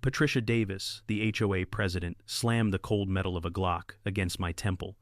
Patricia Davis, the HOA president, slammed the cold metal of a Glock against my temple.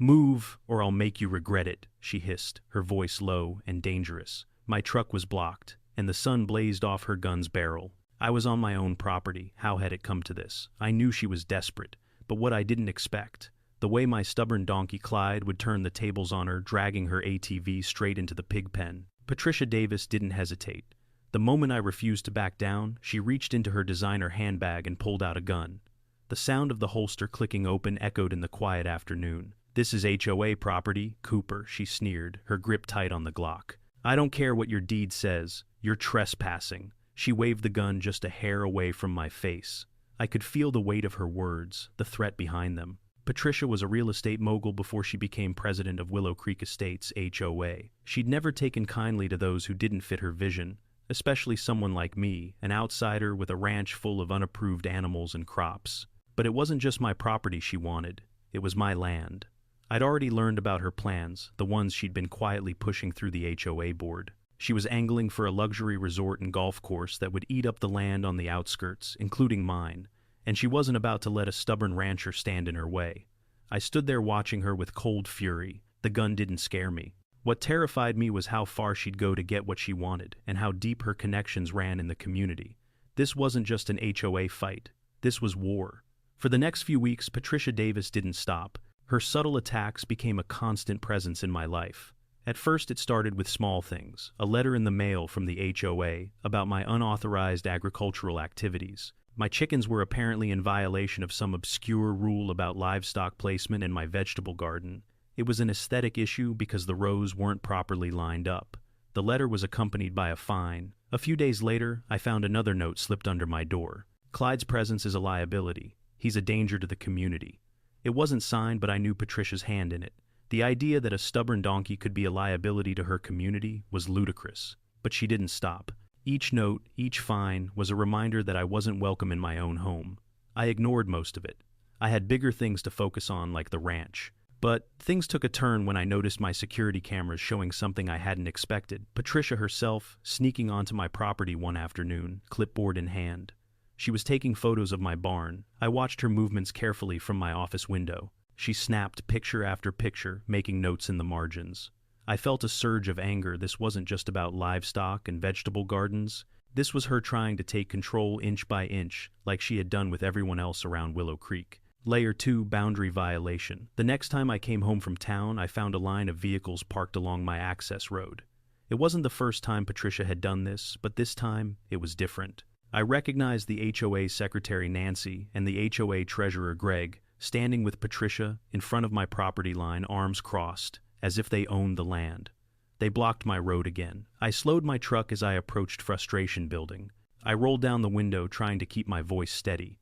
"Move, or I'll make you regret it," she hissed, her voice low and dangerous. My truck was blocked, and the sun blazed off her gun's barrel. I was on my own property. How had it come to this? I knew she was desperate, but what I didn't expect, the way my stubborn donkey Clyde would turn the tables on her, dragging her ATV straight into the pig pen. Patricia Davis didn't hesitate. The moment I refused to back down, she reached into her designer handbag and pulled out a gun. The sound of the holster clicking open echoed in the quiet afternoon. "This is HOA property, Cooper," she sneered, her grip tight on the Glock. "I don't care what your deed says. You're trespassing." She waved the gun just a hair away from my face. I could feel the weight of her words, the threat behind them. Patricia was a real estate mogul before she became president of Willow Creek Estates, HOA. She'd never taken kindly to those who didn't fit her vision, especially someone like me, an outsider with a ranch full of unapproved animals and crops. But it wasn't just my property she wanted. It was my land. I'd already learned about her plans, the ones she'd been quietly pushing through the HOA board. She was angling for a luxury resort and golf course that would eat up the land on the outskirts, including mine, and she wasn't about to let a stubborn rancher stand in her way. I stood there watching her with cold fury. The gun didn't scare me. What terrified me was how far she'd go to get what she wanted, and how deep her connections ran in the community. This wasn't just an HOA fight. This was war. For the next few weeks, Patricia Davis didn't stop. Her subtle attacks became a constant presence in my life. At first it started with small things, a letter in the mail from the HOA about my unauthorized agricultural activities. My chickens were apparently in violation of some obscure rule about livestock placement in my vegetable garden. It was an aesthetic issue because the rows weren't properly lined up. The letter was accompanied by a fine. A few days later, I found another note slipped under my door. "Clyde's presence is a liability. He's a danger to the community." It wasn't signed, but I knew Patricia's hand in it. The idea that a stubborn donkey could be a liability to her community was ludicrous. But she didn't stop. Each note, each fine, was a reminder that I wasn't welcome in my own home. I ignored most of it. I had bigger things to focus on, like the ranch. But things took a turn when I noticed my security cameras showing something I hadn't expected. Patricia herself, sneaking onto my property one afternoon, clipboard in hand. She was taking photos of my barn. I watched her movements carefully from my office window. She snapped picture after picture, making notes in the margins. I felt a surge of anger. This wasn't just about livestock and vegetable gardens. This was her trying to take control inch by inch, like she had done with everyone else around Willow Creek. Layer 2, boundary violation. The next time I came home from town, I found a line of vehicles parked along my access road. It wasn't the first time Patricia had done this, but this time it was different. I recognized the HOA secretary Nancy and the HOA treasurer Greg standing with Patricia in front of my property line, arms crossed, as if they owned the land. They blocked my road again. I slowed my truck as I approached frustration building. I rolled down the window, trying to keep my voice steady.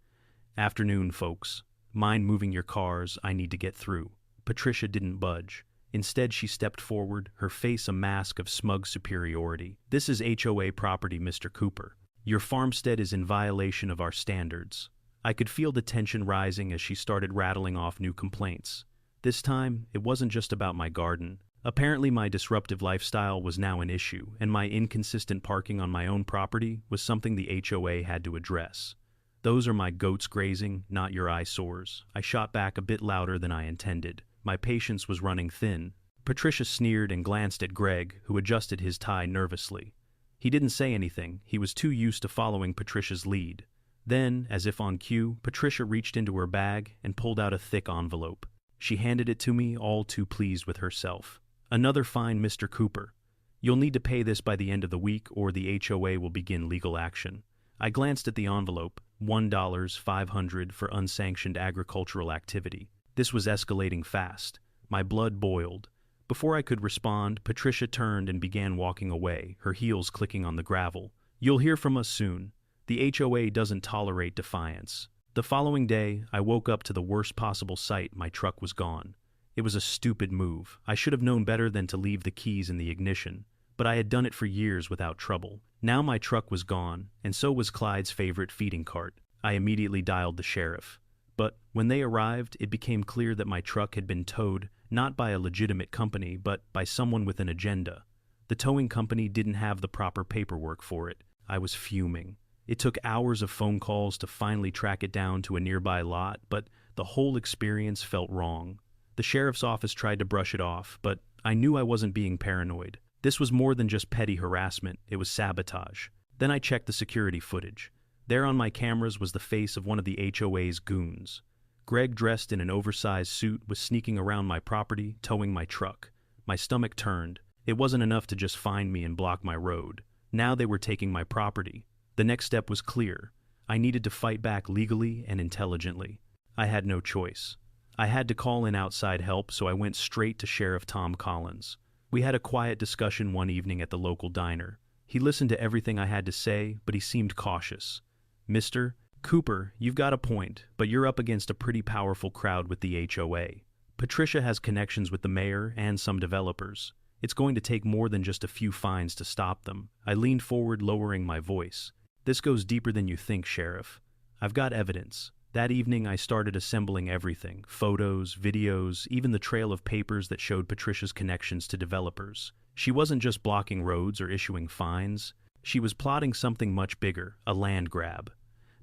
"Afternoon, folks. Mind moving your cars, I need to get through." Patricia didn't budge. Instead, she stepped forward, her face a mask of smug superiority. "This is HOA property, Mr. Cooper. Your farmstead is in violation of our standards." I could feel the tension rising as she started rattling off new complaints. This time, it wasn't just about my garden. Apparently, my disruptive lifestyle was now an issue, and my inconsistent parking on my own property was something the HOA had to address. "Those are my goats grazing, not your eyesores." I shot back a bit louder than I intended. My patience was running thin. Patricia sneered and glanced at Greg, who adjusted his tie nervously. He didn't say anything. He was too used to following Patricia's lead. Then, as if on cue, Patricia reached into her bag and pulled out a thick envelope. She handed it to me, all too pleased with herself. "Another fine, Mr. Cooper. You'll need to pay this by the end of the week, or the HOA will begin legal action." I glanced at the envelope. $1,500 for unsanctioned agricultural activity. This was escalating fast. My blood boiled. Before I could respond, Patricia turned and began walking away, her heels clicking on the gravel. "You'll hear from us soon. The HOA doesn't tolerate defiance." The following day, I woke up to the worst possible sight. My truck was gone. It was a stupid move. I should have known better than to leave the keys in the ignition, but I had done it for years without trouble. Now my truck was gone, and so was Clyde's favorite feeding cart. I immediately dialed the sheriff. But when they arrived, it became clear that my truck had been towed not by a legitimate company, but by someone with an agenda. The towing company didn't have the proper paperwork for it. I was fuming. It took hours of phone calls to finally track it down to a nearby lot, but the whole experience felt wrong. The sheriff's office tried to brush it off, but I knew I wasn't being paranoid. This was more than just petty harassment, it was sabotage. Then I checked the security footage. There on my cameras was the face of one of the HOA's goons. Greg, dressed in an oversized suit, was sneaking around my property, towing my truck. My stomach turned. It wasn't enough to just find me and block my road. Now they were taking my property. The next step was clear. I needed to fight back legally and intelligently. I had no choice. I had to call in outside help, so I went straight to Sheriff Tom Collins. We had a quiet discussion one evening at the local diner. He listened to everything I had to say, but he seemed cautious. "Mr. Cooper, you've got a point, but you're up against a pretty powerful crowd with the HOA. Patricia has connections with the mayor and some developers. It's going to take more than just a few fines to stop them." I leaned forward, lowering my voice. "This goes deeper than you think, Sheriff. I've got evidence." That evening, I started assembling everything: photos, videos, even the trail of papers that showed Patricia's connections to developers. She wasn't just blocking roads or issuing fines. She was plotting something much bigger, a land grab.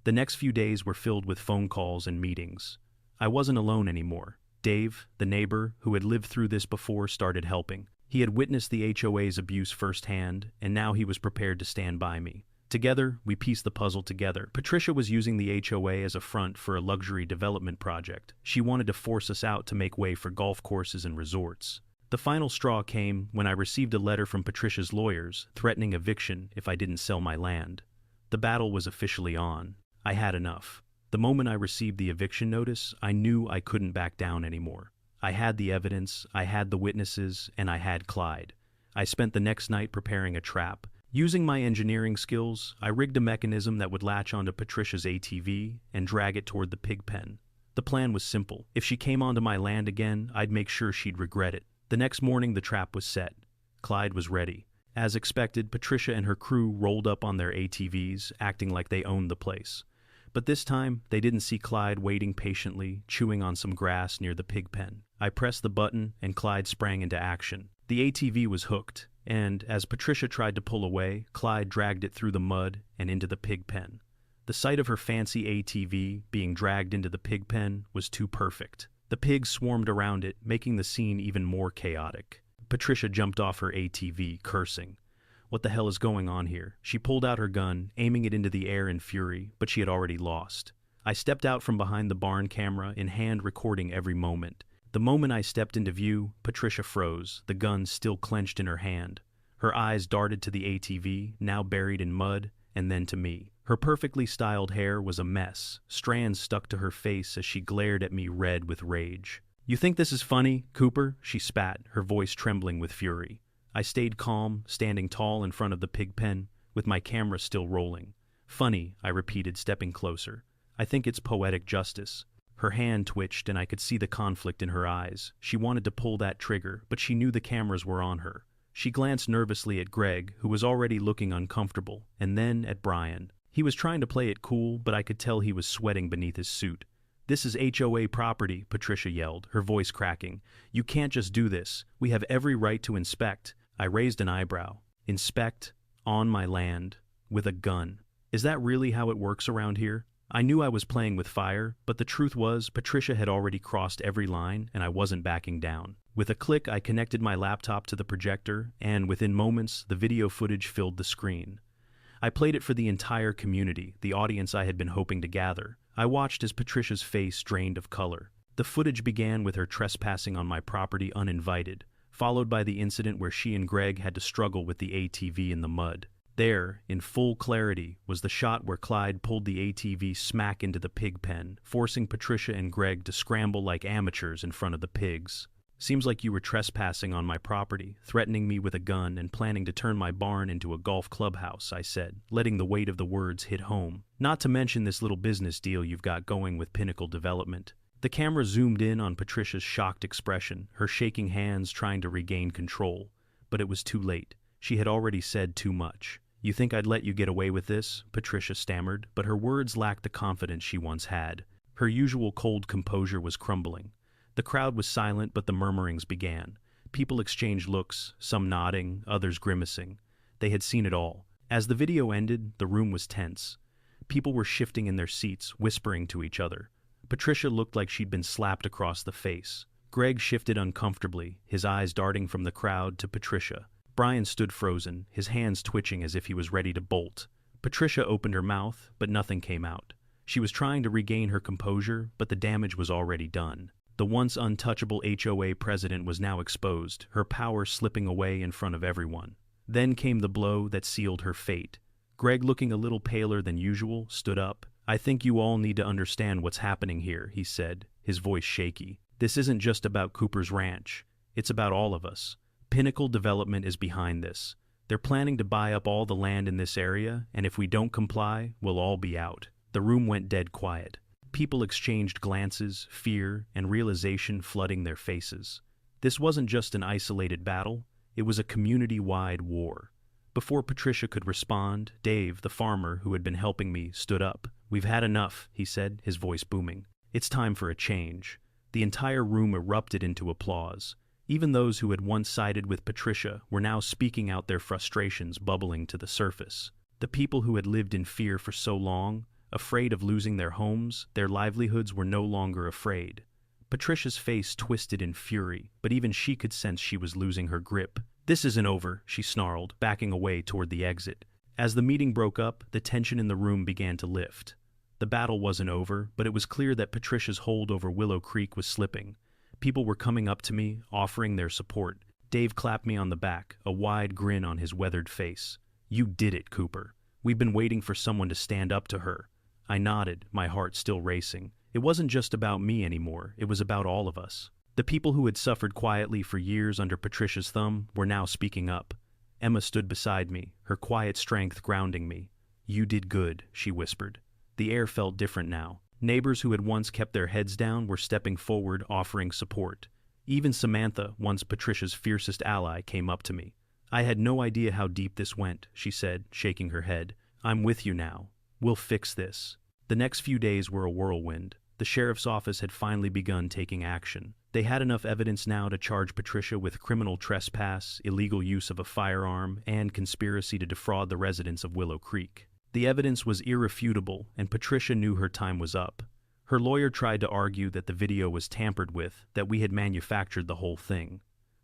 The next few days were filled with phone calls and meetings. I wasn't alone anymore. Dave, the neighbor who had lived through this before, started helping. He had witnessed the HOA's abuse firsthand, and now he was prepared to stand by me. Together, we pieced the puzzle together. Patricia was using the HOA as a front for a luxury development project. She wanted to force us out to make way for golf courses and resorts. The final straw came when I received a letter from Patricia's lawyers threatening eviction if I didn't sell my land. The battle was officially on. I had enough. The moment I received the eviction notice, I knew I couldn't back down anymore. I had the evidence, I had the witnesses, and I had Clyde. I spent the next night preparing a trap. Using my engineering skills, I rigged a mechanism that would latch onto Patricia's ATV and drag it toward the pig pen. The plan was simple. If she came onto my land again, I'd make sure she'd regret it. The next morning, the trap was set. Clyde was ready. As expected, Patricia and her crew rolled up on their ATVs, acting like they owned the place. But this time, they didn't see Clyde waiting patiently, chewing on some grass near the pig pen. I pressed the button, and Clyde sprang into action. The ATV was hooked, and as Patricia tried to pull away, Clyde dragged it through the mud and into the pig pen. The sight of her fancy ATV being dragged into the pig pen was too perfect. The pigs swarmed around it, making the scene even more chaotic. Patricia jumped off her ATV, cursing. What the hell is going on here? She pulled out her gun, aiming it into the air in fury, but she had already lost. I stepped out from behind the barn camera, in hand recording every moment. The moment I stepped into view, Patricia froze, the gun still clenched in her hand. Her eyes darted to the ATV, now buried in mud, and then to me. Her perfectly styled hair was a mess. Strands stuck to her face as she glared at me, red with rage. "You think this is funny, Cooper?" she spat, her voice trembling with fury. I stayed calm, standing tall in front of the pig pen, with my camera still rolling. "Funny," I repeated, stepping closer. "I think it's poetic justice." Her hand twitched, and I could see the conflict in her eyes. She wanted to pull that trigger, but she knew the cameras were on her. She glanced nervously at Greg, who was already looking uncomfortable, and then at Brian. He was trying to play it cool, but I could tell he was sweating beneath his suit. "This is HOA property," Patricia yelled, her voice cracking. "You can't just do this. We have every right to inspect." I raised an eyebrow. "Inspect? On my land? With a gun? Is that really how it works around here?" I knew I was playing with fire, but the truth was Patricia had already crossed every line, and I wasn't backing down. With a click, I connected my laptop to the projector, and within moments, the video footage filled the screen. I played it for the entire community, the audience I had been hoping to gather. I watched as Patricia's face drained of color. The footage began with her trespassing on my property uninvited, followed by the incident where she and Greg had to struggle with the ATV in the mud. There, in full clarity, was the shot where Clyde pulled the ATV smack into the pig pen, forcing Patricia and Greg to scramble like amateurs in front of the pigs. "Seems like you were trespassing on my property, threatening me with a gun and planning to turn my barn into a golf clubhouse," I said, letting the weight of the words hit home. "Not to mention this little business deal you've got going with Pinnacle Development." The camera zoomed in on Patricia's shocked expression, her shaking hands trying to regain control. But it was too late. She had already said too much. "You think I'd let you get away with this?" Patricia stammered, but her words lacked the confidence she once had. Her usual cold composure was crumbling. The crowd was silent, but the murmurings began. People exchanged looks, some nodding, others grimacing. They had seen it all. As the video ended, the room was tense. People were shifting in their seats, whispering to each other. Patricia looked like she'd been slapped across the face. Greg shifted uncomfortably, his eyes darting from the crowd to Patricia. Brian stood frozen, his hands twitching as if he was ready to bolt. Patricia opened her mouth, but nothing came out. She was trying to regain her composure, but the damage was already done. The once untouchable HOA president was now exposed, her power slipping away in front of everyone. Then came the blow that sealed her fate. Greg, looking a little paler than usual, stood up. "I think you all need to understand what's happening here," he said, his voice shaky. "This isn't just about Cooper's Ranch. It's about all of us. Pinnacle Development is behind this. They're planning to buy up all the land in this area, and if we don't comply, we'll all be out." The room went dead quiet. People exchanged glances, fear, and realization flooding their faces. This wasn't just an isolated battle, it was a community-wide war. Before Patricia could respond, Dave, the farmer who had been helping me, stood up. "We've had enough," he said, his voice booming. "It's time for a change." The entire room erupted into applause. Even those who had once sided with Patricia were now speaking out, their frustrations bubbling to the surface. The people who had lived in fear for so long, afraid of losing their homes, their livelihoods, were no longer afraid. Patricia's face twisted in fury, but even she could sense she was losing her grip. "This isn't over," she snarled, backing away toward the exit. As the meeting broke up, the tension in the room began to lift. The battle wasn't over, but it was clear that Patricia's hold over Willow Creek was slipping. People were coming up to me, offering their support. Dave clapped me on the back, a wide grin on his weathered face. "You did it, Cooper. We've been waiting for someone to stand up to her." I nodded, my heart still racing. It wasn't just about me anymore, it was about all of us. The people who had suffered quietly for years under Patricia's thumb were now speaking up. Emma stood beside me, her quiet strength grounding me. "You did good," she whispered. The air felt different now. Neighbors who had once kept their heads down were stepping forward, offering support. Even Samantha, once Patricia's fiercest ally, came up to me. "I had no idea how deep this went," she said, shaking her head. "I'm with you now. We'll fix this." The next few days were a whirlwind. The sheriff's office had finally begun taking action. They had enough evidence now to charge Patricia with criminal trespass, illegal use of a firearm, and conspiracy to defraud the residents of Willow Creek. The evidence was irrefutable, and Patricia knew her time was up. Her lawyer tried to argue that the video was tampered with, that we had manufactured the whole thing.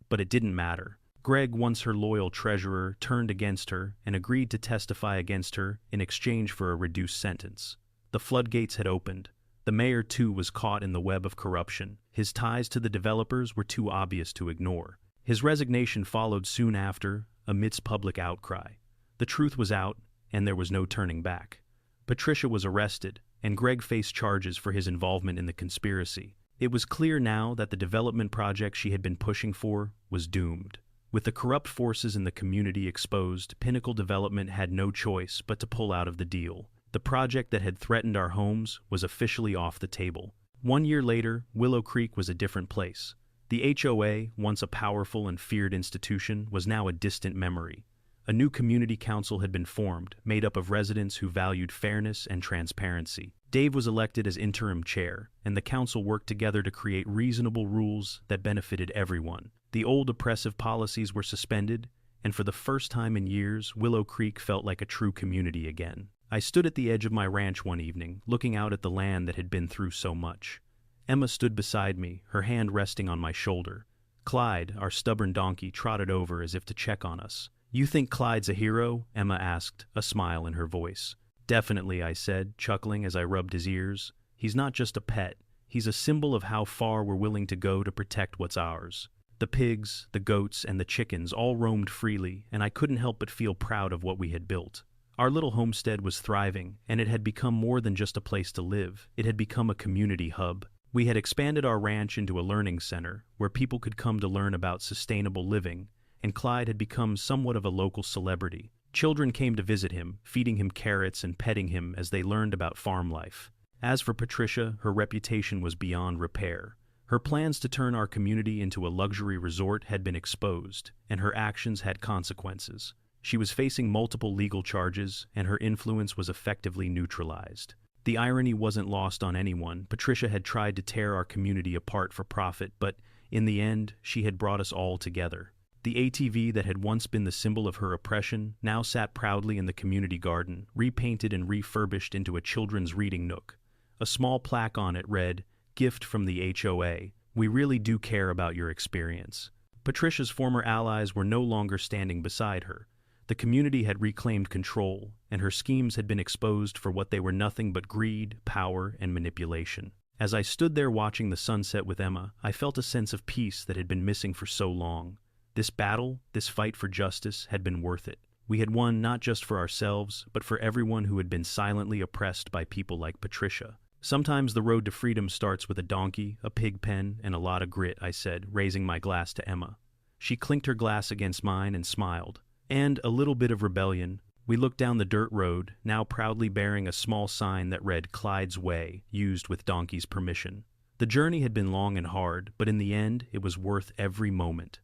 But it didn't matter. Greg, once her loyal treasurer, turned against her and agreed to testify against her in exchange for a reduced sentence. The floodgates had opened. The mayor, too, was caught in the web of corruption. His ties to the developers were too obvious to ignore. His resignation followed soon after, amidst public outcry. The truth was out, and there was no turning back. Patricia was arrested, and Greg faced charges for his involvement in the conspiracy. It was clear now that the development project she had been pushing for was doomed. With the corrupt forces in the community exposed, Pinnacle Development had no choice but to pull out of the deal. The project that had threatened our homes was officially off the table. 1 year later, Willow Creek was a different place. The HOA, once a powerful and feared institution, was now a distant memory. A new community council had been formed, made up of residents who valued fairness and transparency. Dave was elected as interim chair, and the council worked together to create reasonable rules that benefited everyone. The old oppressive policies were suspended, and for the first time in years, Willow Creek felt like a true community again. I stood at the edge of my ranch one evening, looking out at the land that had been through so much. Emma stood beside me, her hand resting on my shoulder. Clyde, our stubborn donkey, trotted over as if to check on us. "You think Clyde's a hero?" Emma asked, a smile in her voice. "Definitely," I said, chuckling as I rubbed his ears. "He's not just a pet. He's a symbol of how far we're willing to go to protect what's ours." The pigs, the goats, and the chickens all roamed freely, and I couldn't help but feel proud of what we had built. Our little homestead was thriving, and it had become more than just a place to live. It had become a community hub. We had expanded our ranch into a learning center, where people could come to learn about sustainable living, and Clyde had become somewhat of a local celebrity. Children came to visit him, feeding him carrots and petting him as they learned about farm life. As for Patricia, her reputation was beyond repair. Her plans to turn our community into a luxury resort had been exposed, and her actions had consequences. She was facing multiple legal charges, and her influence was effectively neutralized. The irony wasn't lost on anyone. Patricia had tried to tear our community apart for profit, but in the end, she had brought us all together. The ATV that had once been the symbol of her oppression now sat proudly in the community garden, repainted and refurbished into a children's reading nook. A small plaque on it read, "Gift from the HOA. We really do care about your experience." Patricia's former allies were no longer standing beside her. The community had reclaimed control, and her schemes had been exposed for what they were: nothing but greed, power, and manipulation. As I stood there watching the sunset with Emma, I felt a sense of peace that had been missing for so long. This battle, this fight for justice, had been worth it. We had won not just for ourselves, but for everyone who had been silently oppressed by people like Patricia. "Sometimes the road to freedom starts with a donkey, a pig pen, and a lot of grit," I said, raising my glass to Emma. She clinked her glass against mine and smiled. "And a little bit of rebellion." We looked down the dirt road, now proudly bearing a small sign that read "Clyde's Way," used with donkey's permission. The journey had been long and hard, but in the end, it was worth every moment.